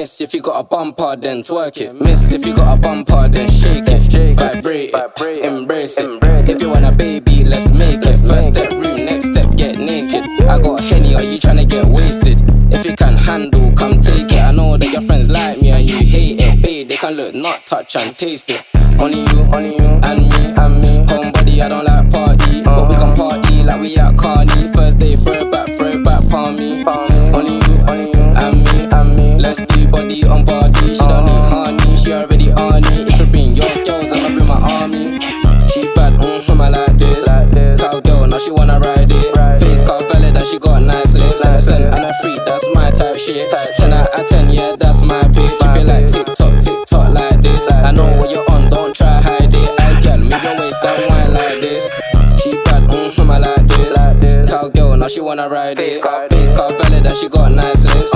Miss, if you got a bumper, then twerk it. Miss, if you got a bumper, then shake it. Vibrate it, embrace it. If you want a baby, let's make it. First step room, next step get naked. I got Henny, are you tryna get wasted? If you can handle, come take it. I know that your friends like me and you hate it. Babe, they can look, not touch and taste it. Only you, and me. Homebody, I don't like party, but we can party like we at Carney. First day, throw it back, palm me. Only you, and me. Let's do body on body. She don't need honey, she already on it. If you bring your girls, I'ma bring my army. She bad, I like this. Cowgirl, now she wanna ride it. Face car valid and she got nice lips. Innocent and a freak, that's my type shit. 10 out of 10, yeah, that's my bitch. If you like TikTok like this, I know what you're on, don't try hide it. I girl, move your waist and wine like this. She bad, I like this. Cowgirl, now she wanna ride it. Face car valid and she got nice lips.